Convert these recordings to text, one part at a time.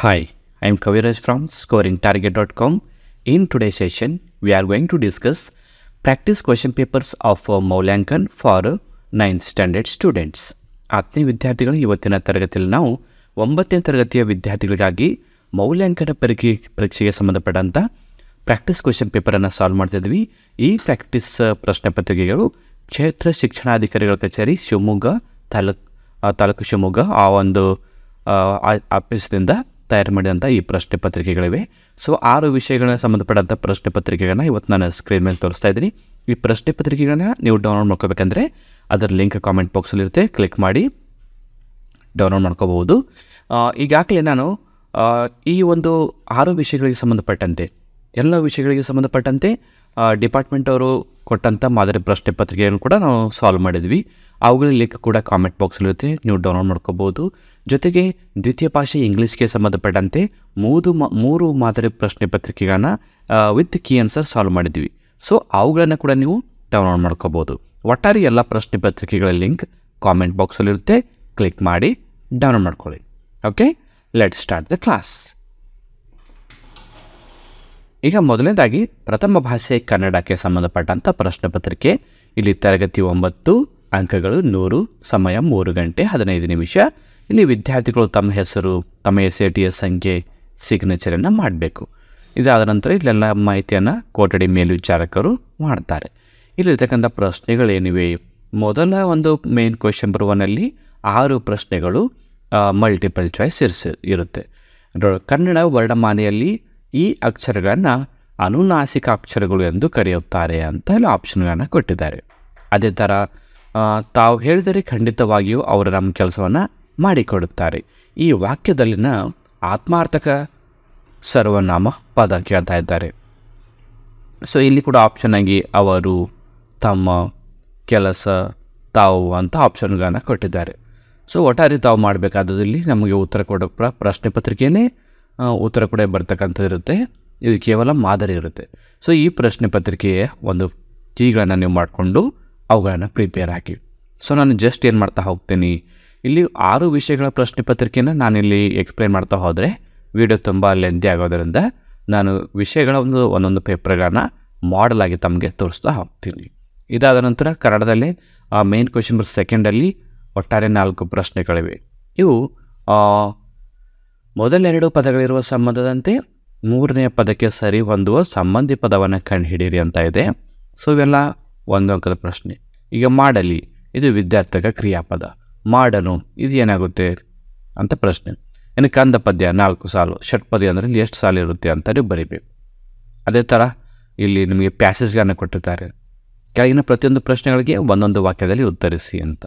Hi, I am Kaviraj from scoringtarget.com. In today's session, we are going to discuss practice question papers of Moulyankan for 9th standard students. 10ನೇ ವಿದ್ಯಾರ್ಥಿಗಳು ಇವತ್ತಿನ ತರಗತಿಯಲ್ಲಿ ನಾವು 9ನೇ ತರಗತಿಯ ವಿದ್ಯಾರ್ಥಿಗಳಿಗಾಗಿ ಮೌಲ್ಯಾಂಕನ ಪರೀಕ್ಷೆಗೆ ಸಂಬಂಧಪಟ್ಟಂಥ ಪ್ರಾಕ್ಟೀಸ್ ಕ್ವೆಶ್ಚನ್ ಪೇಪರನ್ನು ಸಾಲ್ವ್ ಮಾಡ್ತಿದ್ವಿ. ಈ ಪ್ರಾಕ್ಟೀಸ್ ಪ್ರಶ್ನೆ ಪತ್ರಿಕೆಗಳು ಕ್ಷೇತ್ರ ಶಿಕ್ಷಣಾಧಿಕಾರಿಗಳ ಕಚೇರಿ ಶಿವಮೊಗ್ಗ ತಾಲೂಕು ಶಿವಮೊಗ್ಗ ಆ ಒಂದು ಆಫೀಸ್ದಿಂದ ತಯಾರು ಮಾಡಿದಂಥ ಈ ಪ್ರಶ್ನೆ ಪತ್ರಿಕೆಗಳಿವೆ. ಸೊ 6 ವಿಷಯಗಳಿಗೆ ಸಂಬಂಧಪಟ್ಟಂಥ ಪ್ರಶ್ನೆ ಪತ್ರಿಕೆಗಳನ್ನ ಇವತ್ತು ನಾನು ಸ್ಕ್ರೀನ್ ಮೇಲೆ ತೋರಿಸ್ತಾ ಇದ್ದೀನಿ. ಈ ಪ್ರಶ್ನೆ ಪತ್ರಿಕೆಗಳನ್ನ ನೀವು ಡೌನ್ಲೋಡ್ ಮಾಡ್ಕೋಬೇಕಂದ್ರೆ ಅದರ ಲಿಂಕ್ ಕಾಮೆಂಟ್ ಬಾಕ್ಸಲ್ಲಿರುತ್ತೆ, ಕ್ಲಿಕ್ ಮಾಡಿ ಡೌನ್ಲೋಡ್ ಮಾಡ್ಕೋಬಹುದು. ಈಗಾಗಲೇ ನಾನು ಈ ಒಂದು 6 ವಿಷಯಗಳಿಗೆ ಸಂಬಂಧಪಟ್ಟಂತೆ ಎಲ್ಲ ವಿಷಯಗಳಿಗೆ ಸಂಬಂಧಪಟ್ಟಂತೆ ಡಿಪಾರ್ಟ್ಮೆಂಟ್ ಅವರು ಕೊಟ್ಟಂಥ ಮಾದರಿ ಪ್ರಶ್ನೆ ಪತ್ರಿಕೆಯನ್ನು ಕೂಡ ನಾವು ಸಾಲ್ವ್ ಮಾಡಿದ್ವಿ. ಅವುಗಳ ಲಿಂಕ್ ಕೂಡ ಕಾಮೆಂಟ್ ಬಾಕ್ಸಲ್ಲಿರುತ್ತೆ, ನೀವು ಡೌನ್ಲೋಡ್ ಮಾಡ್ಕೋಬೋದು. ಜೊತೆಗೆ ದ್ವಿತೀಯ ಭಾಷೆ ಇಂಗ್ಲೀಷ್ಗೆ ಸಂಬಂಧಪಟ್ಟಂತೆ 3 ಮಾದರಿ ಪ್ರಶ್ನೆ ಪತ್ರಿಕೆಗಳನ್ನ ವಿತ್ ಕೀ ಆನ್ಸರ್ ಸಾಲ್ವ್ ಮಾಡಿದ್ವಿ. ಸೊ ಅವುಗಳನ್ನು ಕೂಡ ನೀವು ಡೌನ್ಲೋಡ್ ಮಾಡ್ಕೋಬೋದು. ಒಟ್ಟಾರೆ ಎಲ್ಲ ಪ್ರಶ್ನೆ ಪತ್ರಿಕೆಗಳ ಲಿಂಕ್ ಕಾಮೆಂಟ್ ಬಾಕ್ಸಲ್ಲಿರುತ್ತೆ, ಕ್ಲಿಕ್ ಮಾಡಿ ಡೌನ್ಲೋಡ್ ಮಾಡ್ಕೊಳ್ಳಿ. Okay, let's start the class. ಈಗ ಮೊದಲನೇದಾಗಿ ಪ್ರಥಮ ಭಾಷೆ ಕನ್ನಡಕ್ಕೆ ಸಂಬಂಧಪಟ್ಟಂಥ ಪ್ರಶ್ನೆ ಪತ್ರಿಕೆ. ಇಲ್ಲಿ ತರಗತಿ 9, ಅಂಕಗಳು 100, ಸಮಯ 3 ಗಂಟೆ 15 ನಿಮಿಷ. ಇಲ್ಲಿ ವಿದ್ಯಾರ್ಥಿಗಳು ತಮ್ಮ ಹೆಸರು, ತಮ್ಮ SATS ಸಂಖ್ಯೆ, ಸಿಗ್ನೇಚರನ್ನು ಮಾಡಬೇಕು. ಇದಾದ ನಂತರ ಇಲ್ಲೆಲ್ಲ ಮಾಹಿತಿಯನ್ನು ಕೊಠಡಿ ಮೇಲ್ವಿಚಾರಕರು ಮಾಡ್ತಾರೆ. ಇಲ್ಲಿರ್ತಕ್ಕಂಥ ಪ್ರಶ್ನೆಗಳೇನಿವೆ, ಮೊದಲ ಒಂದು ಮೇನ್ ಕ್ವೆಶ್ಚನ್ ನಂಬರ್ 1ಅಲ್ಲಿ 6 ಪ್ರಶ್ನೆಗಳು ಮಲ್ಟಿಪಲ್ ಚಾಯ್ಸ್ ಇರುತ್ತೆ. ಕನ್ನಡ ವರ್ಣಮಾಲೆಯಲ್ಲಿ ಈ ಅಕ್ಷರಗಳನ್ನು ಅನುನಾಸಿಕ ಅಕ್ಷರಗಳು ಎಂದು ಕರೆಯುತ್ತಾರೆ ಅಂತ ಎಲ್ಲ ಆಪ್ಷನ್ಗಳನ್ನು ಕೊಟ್ಟಿದ್ದಾರೆ. ಅದೇ ಥರ ತಾವು ಹೇಳಿದರೆ ಖಂಡಿತವಾಗಿಯೂ ಅವರು ನಮ್ಮ ಕೆಲಸವನ್ನು ಮಾಡಿಕೊಡುತ್ತಾರೆ. ಈ ವಾಕ್ಯದಲ್ಲಿನ ಆತ್ಮಾರ್ಥಕ ಸರ್ವನಾಮ ಪದ ಕೇಳ್ತಾ ಇದ್ದಾರೆ. ಸೊ ಇಲ್ಲಿ ಕೂಡ ಆಪ್ಷನ್ ಆಗಿ ಅವರು, ತಮ್ಮ, ಕೆಲಸ, ತಾವು ಅಂತ ಆಪ್ಷನ್ಗಳನ್ನು ಕೊಟ್ಟಿದ್ದಾರೆ. ಸೊ ಒಟ್ಟಾರೆ ತಾವು ಮಾಡಬೇಕಾದಲ್ಲಿ ನಮಗೆ ಉತ್ತರ ಕೊಡೋ ಪ್ರಶ್ನೆ ಪತ್ರಿಕೆಯಲ್ಲೇ ಉತ್ತರ ಕೂಡ ಬರ್ತಕ್ಕಂಥದ್ದು ಇರುತ್ತೆ. ಇದು ಕೇವಲ ಮಾದರಿ ಇರುತ್ತೆ. ಸೊ ಈ ಪ್ರಶ್ನೆ ಪತ್ರಿಕೆಯ ಒಂದು ಕೀಗಳನ್ನು ನೀವು ಮಾಡಿಕೊಂಡು ಅವುಗಳನ್ನು ಪ್ರಿಪೇರ್ ಹಾಕಿ. ಸೊ ನಾನು ಜಸ್ಟ್ ಏನು ಮಾಡ್ತಾ ಹೋಗ್ತೀನಿ, ಇಲ್ಲಿ 6 ವಿಷಯಗಳ ಪ್ರಶ್ನೆ ಪತ್ರಿಕೆಯನ್ನು ನಾನಿಲ್ಲಿ ಎಕ್ಸ್ಪ್ಲೈನ್ ಮಾಡ್ತಾ ಹೋದರೆ ವಿಡಿಯೋ ತುಂಬ ಲೆಂದಿ ಆಗೋದರಿಂದ ನಾನು ವಿಷಯಗಳ ಒಂದೊಂದು ಪೇಪರ್ಗಳನ್ನು ಮಾಡಲಾಗಿ ತಮಗೆ ತೋರಿಸ್ತಾ ಹೋಗ್ತೀನಿ. ಇದಾದ ನಂತರ ಕನ್ನಡದಲ್ಲಿ ಮೇನ್ ಕ್ವೆಶ್ಚನ್ ನಂಬರ್ 2 ಒಟ್ಟಾರೆ 4 ಪ್ರಶ್ನೆಗಳಿವೆ. ಇವು ಮೊದಲ 2 ಪದಗಳಿರುವ ಸಂಬಂಧದಂತೆ 3ನೇ ಪದಕ್ಕೆ ಸರಿ ಹೊಂದುವ ಸಂಬಂಧಿ ಪದವನ್ನು ಕಂಡುಹಿಡಿಯಿರಿ ಅಂತ ಇದೆ. ಸೊ ಇವೆಲ್ಲ 1 ಅಂಕದ ಪ್ರಶ್ನೆ. ಈಗ ಮಾಡಲಿ, ಇದು ವಿದ್ಯಾರ್ಥಕ ಕ್ರಿಯಾಪದ. ಮಾಡನು, ಇದು ಏನಾಗುತ್ತೆ ಅಂತ ಪ್ರಶ್ನೆ. ಇನ್ನು ಕಂದ ಪದ್ಯ 4 ಸಾಲು, ಷಟ್ಪದಿ ಅಂದರೆ ಇಲ್ಲಿ ಎಷ್ಟು ಸಾಲು ಇರುತ್ತೆ ಅಂತ ನೀವು ಬರೀಬೇಕು. ಅದೇ ಥರ ಇಲ್ಲಿ ನಿಮಗೆ ಪ್ಯಾಸೇಜ್ಗಳನ್ನು ಕೊಟ್ಟಿದ್ದಾರೆ. ಕೆಳಗಿನ ಪ್ರತಿಯೊಂದು ಪ್ರಶ್ನೆಗಳಿಗೆ ಒಂದೊಂದು ವಾಕ್ಯದಲ್ಲಿ ಉತ್ತರಿಸಿ ಅಂತ.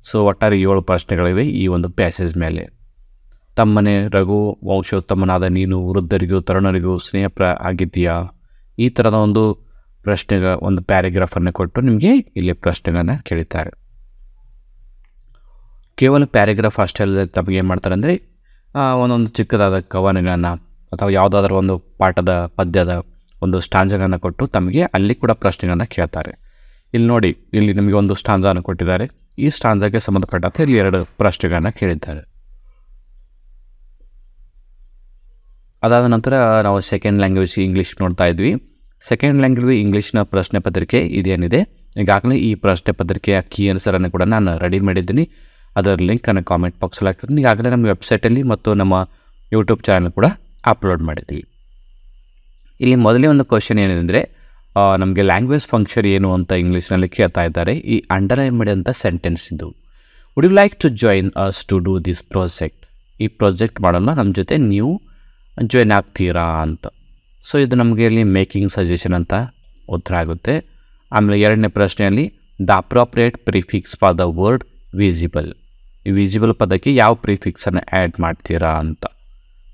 ಸೊ ಒಟ್ಟಾರೆ 7 ಪ್ರಶ್ನೆಗಳಿವೆ ಈ ಒಂದು ಪ್ಯಾಸೇಜ್ ಮೇಲೆ. ತಮ್ಮನೆ ರಘು ವಂಶೋತ್ತಮನಾದ ನೀನು ವೃದ್ಧರಿಗೂ ತರುಣರಿಗೂ ಸ್ನೇಹ ಆಗಿದ್ದೀಯಾ, ಈ ಥರದ ಒಂದು ಒಂದು ಪ್ಯಾರಾಗ್ರಾಫನ್ನು ಕೊಟ್ಟು ನಿಮಗೆ ಇಲ್ಲಿ ಪ್ರಶ್ನೆಗಳನ್ನು ಕೇಳಿದ್ದಾರೆ. ಕೇವಲ ಪ್ಯಾರಾಗ್ರಾಫ್ ಅಷ್ಟೇ ಅಲ್ಲದೆ ತಮಗೆ ಏನು ಮಾಡ್ತಾರೆ ಅಂದರೆ ಒಂದೊಂದು ಚಿಕ್ಕದಾದ ಕವನಗಳನ್ನು ಅಥವಾ ಯಾವುದಾದ್ರೂ ಒಂದು ಪಾಠದ ಪದ್ಯದ ಒಂದು ಸ್ಟಾಂಜಗಳನ್ನು ಕೊಟ್ಟು ತಮಗೆ ಅಲ್ಲಿ ಕೂಡ ಪ್ರಶ್ನೆಗಳನ್ನು ಕೇಳ್ತಾರೆ. ಇಲ್ಲಿ ನೋಡಿ, ಇಲ್ಲಿ ನಿಮಗೆ ಒಂದು ಸ್ಟಾಂಜನ್ನು ಕೊಟ್ಟಿದ್ದಾರೆ. ಈ ಸ್ಟಾಂಜಾಗೆ ಸಂಬಂಧಪಟ್ಟಂತೆ ಇಲ್ಲಿ 2 ಪ್ರಶ್ನೆಗಳನ್ನು ಕೇಳಿದ್ದಾರೆ. ಅದಾದ ನಂತರ ನಾವು ಸೆಕೆಂಡ್ ಲ್ಯಾಂಗ್ವೇಜ್ ಇಂಗ್ಲೀಷ್ ನೋಡ್ತಾ ಇದ್ವಿ. ಸೆಕೆಂಡ್ ಲ್ಯಾಂಗ್ವೇಜ್ ಇಂಗ್ಲೀಷ್ನ ಪ್ರಶ್ನೆ ಪತ್ರಿಕೆ ಇದೇನಿದೆ, ಈಗಾಗಲೇ ಈ ಪ್ರಶ್ನೆ ಪತ್ರಿಕೆಯ ಕೀ ಆನ್ಸರನ್ನು ಕೂಡ ನಾನು ರೆಡಿ ಮಾಡಿದ್ದೀನಿ. ಅದರ ಲಿಂಕನ್ನು ಕಾಮೆಂಟ್ ಬಾಕ್ಸಲ್ಲಿ ಹಾಕಿರ್ತೀನಿ. ಈಗಾಗಲೇ ನಮ್ಮ ವೆಬ್ಸೈಟಲ್ಲಿ ಮತ್ತು ನಮ್ಮ ಯೂಟ್ಯೂಬ್ ಚಾನಲ್ ಕೂಡ ಅಪ್ಲೋಡ್ ಮಾಡಿದ್ದೀವಿ. ಇಲ್ಲಿ ಮೊದಲೇ ಒಂದು ಕ್ವಶನ್ ಏನೆಂದರೆ, ನಮಗೆ ಲ್ಯಾಂಗ್ವೇಜ್ ಫಂಕ್ಷನ್ ಏನು ಅಂತ ಇಂಗ್ಲೀಷ್ನಲ್ಲಿ ಕೇಳ್ತಾ ಇದ್ದಾರೆ. ಈ ಅಂಡರ್ಲೈನ್ ಮಾಡಿದಂಥ ಸೆಂಟೆನ್ಸ್ ಇದು, would you like to join us to do this project. ಈ ಪ್ರಾಜೆಕ್ಟ್ ಮಾಡೋಣ ನಮ್ಮ ಜೊತೆ ನೀವು ಜಾಯಿನ್ ಆಗ್ತೀರಾ ಅಂತ. ಸೊ ಇದು ನಮಗೆ ಇಲ್ಲಿ ಮೇಕಿಂಗ್ ಸಜೆಷನ್ ಅಂತ ಉತ್ತರ ಆಗುತ್ತೆ. ಆಮೇಲೆ 2ನೇ ಪ್ರಶ್ನೆಯಲ್ಲಿ the appropriate prefix for the word visible. ಈ ವಿಸಿಬಲ್ ಪದಕ್ಕೆ ಯಾವ ಪ್ರಿಫಿಕ್ಸನ್ನು ಆ್ಯಡ್ ಮಾಡ್ತೀರಾ ಅಂತ.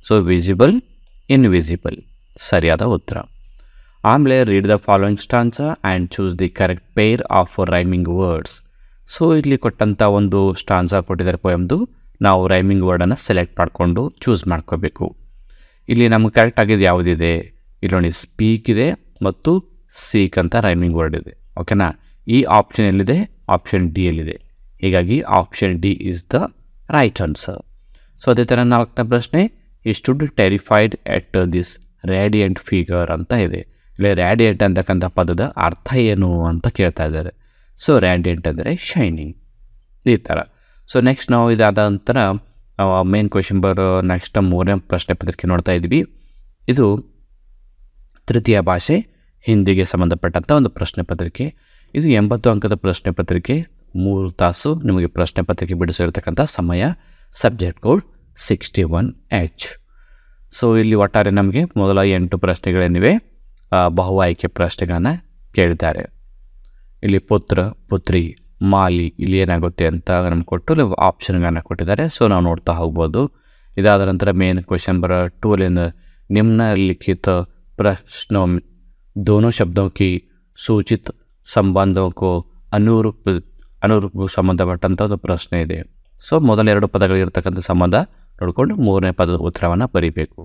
ಸೊ ವಿಸಿಬಲ್, ಇನ್ವಿಸಿಬಲ್ ಸರಿಯಾದ ಉತ್ತರ. ಆಮೇಲೆ read the following ಸ್ಟಾನ್ಸಾ and choose the correct pair of rhyming words. So ಇಲ್ಲಿ ಕೊಟ್ಟಂಥ ಒಂದು ಸ್ಟಾನ್ಸಾ ಕೊಟ್ಟಿದ್ದಾರೆ ಪೋಯಮ್ದು, ನಾವು ರೈಮಿಂಗ್ ವರ್ಡನ್ನು ಸೆಲೆಕ್ಟ್ ಮಾಡಿಕೊಂಡು ಚೂಸ್ ಮಾಡ್ಕೋಬೇಕು. ಇಲ್ಲಿ ನಮಗೆ ಕರೆಕ್ಟ್ ಆಗಿದ್ದು ಯಾವುದಿದೆ, ಇಲ್ಲಿ ನೋಡಿ ಸ್ಪೀಕ್ ಇದೆ ಮತ್ತು ಸೀಕ್ ಅಂತ ರೈಮಿಂಗ್ ವರ್ಡ್ ಇದೆ. ಓಕೆನಾ, ಈ ಆಪ್ಷನ್ ಎಲ್ಲಿದೆ, ಆಪ್ಷನ್ ಡಿ ಯಲ್ಲಿದೆ. ಹೀಗಾಗಿ option D is the right answer. So ಅದೇ ಥರ 4ನೇ ಪ್ರಶ್ನೆ, ಈ stood terrified at this radiant figure ಅಂತ ಇದೆ. ಇಲ್ಲಿ ರ್ಯಾಡಿಯಂಟ್ ಅಂತಕ್ಕಂಥ ಪದದ ಅರ್ಥ ಏನು ಅಂತ ಕೇಳ್ತಾ ಇದ್ದಾರೆ. ಸೊ ರ್ಯಾಡಿಯಂಟ್ ಅಂದರೆ ಶೈನಿಂಗ್, ಈ ಥರ. ಸೊ ನೆಕ್ಸ್ಟ್ ನಾವು ಇದಾದ ನಂತರ ಮೇನ್ ಕ್ವೆಶನ್ ನೆಕ್ಸ್ಟ್ 3ನೇ ಪ್ರಶ್ನೆ ಪತ್ರಿಕೆ ನೋಡ್ತಾ ಇದ್ವಿ. ಇದು ತೃತೀಯ ಭಾಷೆ ಹಿಂದಿಗೆ ಸಂಬಂಧಪಟ್ಟಂಥ ಒಂದು ಪ್ರಶ್ನೆ ಪತ್ರಿಕೆ. ಇದು 80 ಅಂಕದ ಪ್ರಶ್ನೆ ಪತ್ರಿಕೆ. 3 ತಾಸು ನಿಮಗೆ ಪ್ರಶ್ನೆ ಪತ್ರಿಕೆ ಬಿಡಿಸಿರ್ತಕ್ಕಂಥ ಸಮಯ. Subject code 61H. ಸೊ ಇಲ್ಲಿ ಒಟ್ಟಾರೆ ನಮಗೆ ಮೊದಲ 8 ಪ್ರಶ್ನೆಗಳೇನಿವೆ ಬಹು ಆಯ್ಕೆ ಪ್ರಶ್ನೆಗಳನ್ನು ಕೇಳಿದ್ದಾರೆ. ಇಲ್ಲಿ ಪುತ್ರ, ಪುತ್ರಿ, ಮಾಲಿ ಇಲ್ಲಿ ಏನಾಗುತ್ತೆ ಅಂತ ನಮ್ಗೆ ಕೊಟ್ಟು ಆಪ್ಷನ್ಗಳನ್ನು ಕೊಟ್ಟಿದ್ದಾರೆ. ಸೊ ನಾವು ನೋಡ್ತಾ ಹೋಗ್ಬೋದು. ಇದಾದ ನಂತರ ಮೇನ್ ಕ್ವೆಶನ್ 2 निम्नलिखित प्रश्नों में दोनों शब्दों की सूचित संबंधों को ಅನುರೂಪ ಸಂಬಂಧಪಟ್ಟಂಥ ಒಂದು ಪ್ರಶ್ನೆ ಇದೆ. ಸೊ ಮೊದಲ 2 ಪದಗಳಿರ್ತಕ್ಕಂಥ ಸಂಬಂಧ ನೋಡಿಕೊಂಡು 3ನೇ ಪದದ ಉತ್ತರವನ್ನು ಬರೀಬೇಕು.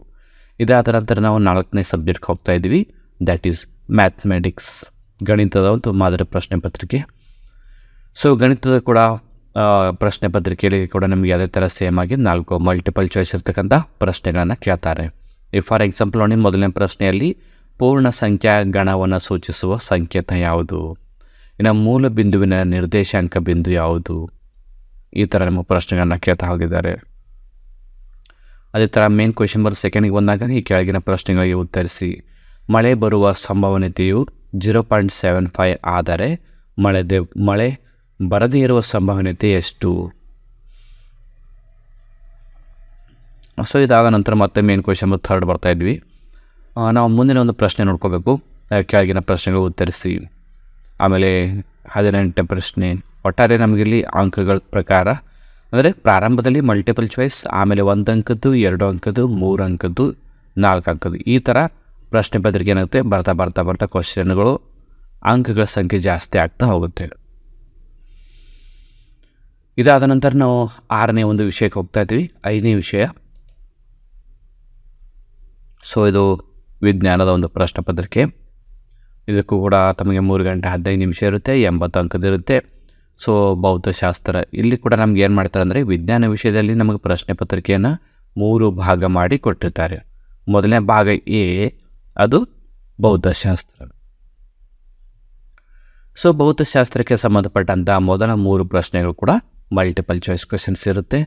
ಇದಾದ ನಂತರ ನಾವು 4ನೇ ಸಬ್ಜೆಕ್ಟ್ಗೆ ಹೋಗ್ತಾ ಇದ್ವಿ. ದ್ಯಾಟ್ ಈಸ್ ಮ್ಯಾಥಮೆಟಿಕ್ಸ್, ಗಣಿತದ ಒಂದು ಮಾದರಿ ಪ್ರಶ್ನೆ ಪತ್ರಿಕೆ. ಸೊ ಗಣಿತದ ಕೂಡ ಪ್ರಶ್ನೆ ಪತ್ರಿಕೆಯಲ್ಲಿ ಕೂಡ ನಮಗೆ ಅದೇ ಥರ ಸೇಮ್ ಆಗಿ 4 ಮಲ್ಟಿಪಲ್ ಚಾಯ್ಸ್ ಇರ್ತಕ್ಕಂಥ ಪ್ರಶ್ನೆಗಳನ್ನು ಕೇಳ್ತಾರೆ. ಫಾರ್ ಎಕ್ಸಾಂಪಲ್ ನೋಡಿ, ಮೊದಲನೇ ಪ್ರಶ್ನೆಯಲ್ಲಿ ಪೂರ್ಣ ಸಂಖ್ಯಾ ಗಣವನ್ನು ಸೂಚಿಸುವ ಸಂಕೇತ ಯಾವುದು, ಇನ್ನು ಮೂಲ ಬಿಂದುವಿನ ನಿರ್ದೇಶಾಂಕ ಬಿಂದು ಯಾವುದು, ಈ ಥರ ನಮ್ಮ ಪ್ರಶ್ನೆಗಳನ್ನು ಕೇಳ್ತಾ ಹೋಗಿದ್ದಾರೆ. ಅದೇ ಥರ ಮೇನ್ ಕ್ವೆಶನ್ 2ಗೆ ಬಂದಾಗ ಈ ಕೆಳಗಿನ ಪ್ರಶ್ನೆಗಳಿಗೆ ಉತ್ತರಿಸಿ. ಮಳೆ ಬರುವ ಸಂಭವನೀಯತೆಯು 0.75 ಆದರೆ ಮಳೆ ಬರದೇ ಇರುವ ಸಂಭವನೀಯತೆ ಎಷ್ಟು? ಸೊ ಇದಾದ ನಂತರ ಮತ್ತೆ ಮೇನ್ ಕ್ವೆಶನ್ 3 ಬರ್ತಾ ಇದ್ವಿ. ನಾವು ಮುಂದಿನ ಒಂದು ಪ್ರಶ್ನೆ ನೋಡ್ಕೋಬೇಕು. ಕೆಳಗಿನ ಪ್ರಶ್ನೆಗಳು ಉತ್ತರಿಸಿ. ಆಮೇಲೆ 18ನೇ ಪ್ರಶ್ನೆ. ಒಟ್ಟಾರೆ ನಮಗಿಲ್ಲಿ ಅಂಕಗಳ ಪ್ರಕಾರ ಅಂದರೆ ಪ್ರಾರಂಭದಲ್ಲಿ ಮಲ್ಟಿಪಲ್ ಚಾಯ್ಸ್, ಆಮೇಲೆ 1 ಅಂಕದ್ದು, 2 ಅಂಕದ್ದು, 3 ಅಂಕದ್ದು, 4 ಅಂಕದ್ದು, ಈ ಥರ ಪ್ರಶ್ನೆ ಪತ್ರಿಕೆ ಏನಾಗುತ್ತೆ ಬರ್ತಾ ಕ್ವಶನ್ಗಳು ಅಂಕಗಳ ಸಂಖ್ಯೆ ಜಾಸ್ತಿ ಆಗ್ತಾ ಹೋಗುತ್ತೆ. ಇದಾದ ನಂತರ ನಾವು 6ನೇ ಒಂದು ವಿಷಯಕ್ಕೆ ಹೋಗ್ತಾ ಇದ್ವಿ. 5ನೇ ವಿಷಯ. ಸೊ ಇದು ವಿಜ್ಞಾನದ ಒಂದು ಪ್ರಶ್ನೆ ಪತ್ರಿಕೆ. ಇದಕ್ಕೂ ಕೂಡ ತಮಗೆ 3 ಗಂಟೆ 15 ನಿಮಿಷ ಇರುತ್ತೆ, 80 ಅಂಕದಿರುತ್ತೆ. ಸೊ ಭೌತಶಾಸ್ತ್ರ, ಇಲ್ಲಿ ಕೂಡ ನಮ್ಗೆ ಏನು ಮಾಡ್ತಾರೆ ಅಂದರೆ ವಿಜ್ಞಾನ ವಿಷಯದಲ್ಲಿ ನಮಗೆ ಪ್ರಶ್ನೆ ಪತ್ರಿಕೆಯನ್ನು 3 ಭಾಗ ಮಾಡಿ ಕೊಟ್ಟಿರ್ತಾರೆ. ಮೊದಲನೇ ಭಾಗ ಎ, ಅದು ಭೌತಶಾಸ್ತ್ರ. ಸೊ ಭೌತಶಾಸ್ತ್ರಕ್ಕೆ ಸಂಬಂಧಪಟ್ಟಂಥ ಮೊದಲ 3 ಪ್ರಶ್ನೆಗಳು ಕೂಡ ಮಲ್ಟಿಪಲ್ ಚಾಯ್ಸ್ ಕ್ವೆಶನ್ಸ್ ಇರುತ್ತೆ.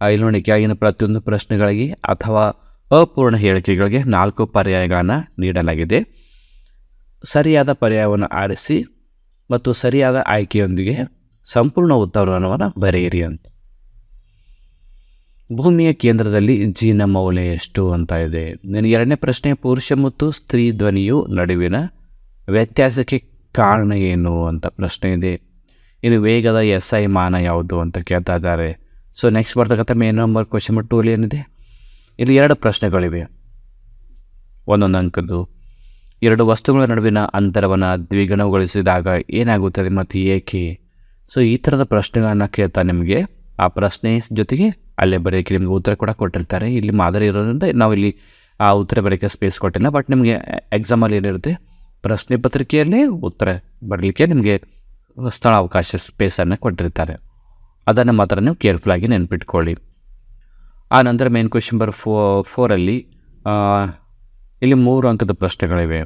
ಇಲ್ಲಿ ನೋಡಿ, ಕೆಳಗಿನ ಪ್ರತಿಯೊಂದು ಪ್ರಶ್ನೆಗಳಿಗೆ ಅಥವಾ ಅಪೂರ್ಣ ಹೇಳಿಕೆಗಳಿಗೆ 4 ಪರ್ಯಾಯಗಳನ್ನು ನೀಡಲಾಗಿದೆ. ಸರಿಯಾದ ಪರ್ಯಾಯವನ್ನು ಆರಿಸಿ ಮತ್ತು ಸರಿಯಾದ ಆಯ್ಕೆಯೊಂದಿಗೆ ಸಂಪೂರ್ಣ ಉತ್ತರವನ್ನು ಬರೆಯಿರಿ ಅಂತ. ಭೂಮಿಯ ಕೇಂದ್ರದಲ್ಲಿ ಜಿನ ಮೌಲ್ಯ ಎಷ್ಟು ಅಂತ ಇದೆ. 2ನೇ ಪ್ರಶ್ನೆ, ಪುರುಷ ಮತ್ತು ಸ್ತ್ರೀ ಧ್ವನಿಯು ನಡುವಿನ ವ್ಯತ್ಯಾಸಕ್ಕೆ ಕಾರಣ ಏನು ಅಂತ ಪ್ರಶ್ನೆ ಇದೆ. ಇನ್ನು ವೇಗದ SI ಮಾನ ಯಾವುದು ಅಂತ ಕೇಳ್ತಾ ಇದ್ದಾರೆ. ಸೊ ನೆಕ್ಸ್ಟ್ ಬರ್ತಕ್ಕಂಥ ಮೇನ್ ನಂಬರ್ ಕ್ವೆಶನ್ 2 ಏನಿದೆ, ಇಲ್ಲಿ 2 ಪ್ರಶ್ನೆಗಳಿವೆ, 1 ಅಂಕದ್ದು. 2 ವಸ್ತುಗಳ ನಡುವಿನ ಅಂತರವನ್ನು ದ್ವಿಗುಣಗೊಳಿಸಿದಾಗ ಏನಾಗುತ್ತದೆ ಮತ್ತು ಏಕೆ? ಸೊ ಈ ಥರದ ಪ್ರಶ್ನೆಗಳನ್ನು ಕೇಳ್ತಾ ನಿಮಗೆ ಆ ಪ್ರಶ್ನೆ ಜೊತೆಗೆ ಅಲ್ಲೇ ಬರೆಯೋಕ್ಕೆ ನಿಮಗೆ ಉತ್ತರ ಕೂಡ ಕೊಟ್ಟಿರ್ತಾರೆ. ಇಲ್ಲಿ ಮಾದರಿ ಇರೋದ್ರಿಂದ ನಾವು ಇಲ್ಲಿ ಆ ಉತ್ತರ ಬರೆಯೋಕ್ಕೆ ಸ್ಪೇಸ್ ಕೊಟ್ಟಿಲ್ಲ. ಬಟ್ ನಿಮಗೆ ಎಕ್ಸಾಮಲ್ಲಿ ಏನಿರುತ್ತೆ, ಪ್ರಶ್ನೆ ಪತ್ರಿಕೆಯಲ್ಲೇ ಉತ್ತರ ಬರಲಿಕ್ಕೆ ನಿಮಗೆ ಸ್ಥಳ ಅವಕಾಶ ಸ್ಪೇಸನ್ನು ಕೊಟ್ಟಿರ್ತಾರೆ. ಅದನ್ನು ಮಾತ್ರ ನೀವು ಕೇರ್ಫುಲ್ಲಾಗಿ ನೆನ್ಪಿಟ್ಕೊಳ್ಳಿ. ಆ ನಂತರ ಮೇನ್ ಕ್ವೆಶನ್ 4 ಇಲ್ಲಿ 3 ಅಂಕದ ಪ್ರಶ್ನೆಗಳಿವೆ,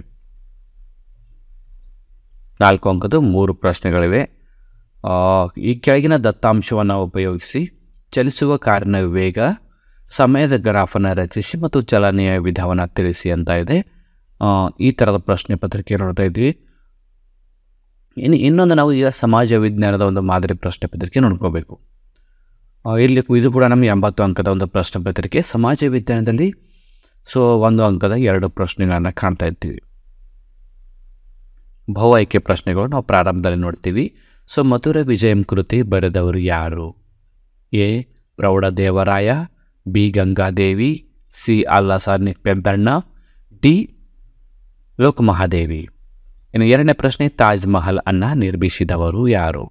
4 ಅಂಕದ 3 ಪ್ರಶ್ನೆಗಳಿವೆ. ಈ ಕೆಳಗಿನ ದತ್ತಾಂಶವನ್ನು ಉಪಯೋಗಿಸಿ ಚಲಿಸುವ ಕಾರಿನ ವೇಗ, ಸಮಯದ ಗ್ರಾಫನ್ನು ರಚಿಸಿ ಮತ್ತು ಚಲನೆಯ ವಿಧವನ್ನು ತಿಳಿಸಿ ಅಂತ ಇದೆ. ಈ ಥರದ ಪ್ರಶ್ನೆ ಪತ್ರಿಕೆ ನೋಡ್ತಾ ಇದ್ವಿ. ಇನ್ನೊಂದು ನಾವು ಈಗ ಸಮಾಜ ವಿಜ್ಞಾನದ ಒಂದು ಮಾದರಿ ಪ್ರಶ್ನೆ ಪತ್ರಿಕೆ ನೋಡ್ಕೋಬೇಕು. ಇಲ್ಲಿ ಇದು ಕೂಡ ನಮಗೆ 80 ಅಂಕದ ಒಂದು ಪ್ರಶ್ನೆ ಪತ್ರಿಕೆ. ಸಮಾಜ ವಿಜ್ಞಾನದಲ್ಲಿ 1 ಅಂಕದ 2 ಪ್ರಶ್ನೆಗಳನ್ನು ಕಾಣ್ತಾ ಇರ್ತೀವಿ. ಬಹು ಆಯ್ಕೆ ಪ್ರಶ್ನೆಗಳು ನಾವು ಪ್ರಾರಂಭದಲ್ಲಿ ನೋಡ್ತೀವಿ. ಮಧುರ ವಿಜಯಂ ಕೃತಿ ಬರೆದವರು ಯಾರು? A Praudhadevaraya, B Gangadevi, C Allasani Peddanna, D Lokamahadevi. ಇನ್ನು 2ನೇ ಪ್ರಶ್ನೆ, ತಾಜ್ ಮಹಲ್ ಅನ್ನು ನಿರ್ಮಿಸಿದವರು ಯಾರು?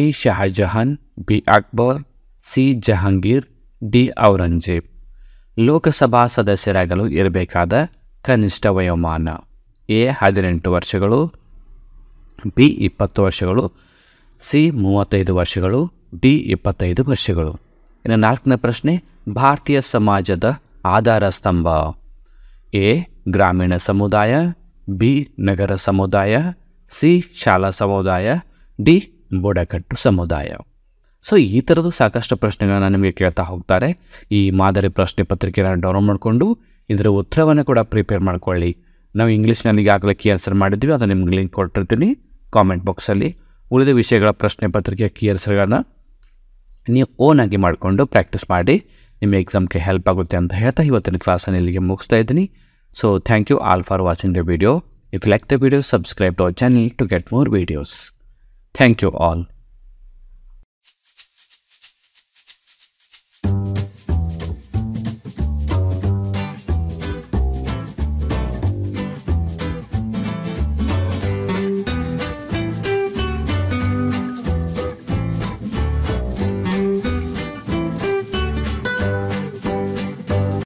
A Shahjahan, B Akbar, C Jahangir, D Aurangzeb. Lok Sabha ಸದಸ್ಯರಾಗಲು ಇರಬೇಕಾದ ಕನಿಷ್ಠ ವಯೋಮಾನ? ಎ 18 ವರ್ಷಗಳು, ಬಿ 20 ವರ್ಷಗಳು, ಸಿ 35 ವರ್ಷಗಳು, ಡಿ 25 ವರ್ಷಗಳು. ಇನ್ನು 4ನೇ ಪ್ರಶ್ನೆ, ಭಾರತೀಯ ಸಮಾಜದ ಆಧಾರ ಸ್ತಂಭ? ಎ ಗ್ರಾಮೀಣ ಸಮುದಾಯ, ಬಿ ನಗರ ಸಮುದಾಯ, ಸಿ ಶಾಲಾ ಸಮುದಾಯ, ಡಿ ಬುಡಕಟ್ಟು ಸಮುದಾಯ. ಸೊ ಈ ಥರದ್ದು ಸಾಕಷ್ಟು ಪ್ರಶ್ನೆಗಳನ್ನ ನಿಮಗೆ ಕೇಳ್ತಾ ಹೋಗ್ತಾರೆ. ಈ ಮಾದರಿ ಪ್ರಶ್ನೆ ಪತ್ರಿಕೆನ ಡೌನ್ಲೋಡ್ ಮಾಡಿಕೊಂಡು ಇದರ ಉತ್ತರವನ್ನು ಕೂಡ ಪ್ರಿಪೇರ್ ಮಾಡ್ಕೊಳ್ಳಿ. ನಾವು ಇಂಗ್ಲೀಷ್ನಲ್ಲಿ ಈಗಾಗಲೇ ಕೀ ಆನ್ಸರ್ ಮಾಡಿದ್ವಿ, ಅದು ನಿಮ್ಗೆ ಲಿಂಕ್ ಕೊಟ್ಟಿರ್ತೀನಿ ಕಾಮೆಂಟ್ ಬಾಕ್ಸಲ್ಲಿ. ಉಳಿದ ವಿಷಯಗಳ ಪ್ರಶ್ನೆ ಪತ್ರಿಕೆ ಕೀ ಆನ್ಸರ್ಗಳನ್ನ ನೀವು ಓನಾಗಿ ಮಾಡಿಕೊಂಡು ಪ್ರಾಕ್ಟೀಸ್ ಮಾಡಿ, ನಿಮ್ಮ ಎಕ್ಸಾಮ್ಗೆ ಹೆಲ್ಪ್ ಆಗುತ್ತೆ ಅಂತ ಹೇಳ್ತಾ ಇವತ್ತಿನ ಕ್ಲಾಸನ್ನು ಇಲ್ಲಿಗೆ ಮುಗಿಸ್ತಾ ಇದ್ದೀನಿ. So thank you all for watching the video. If you like the video, subscribe to our channel to get more videos. Thank you all.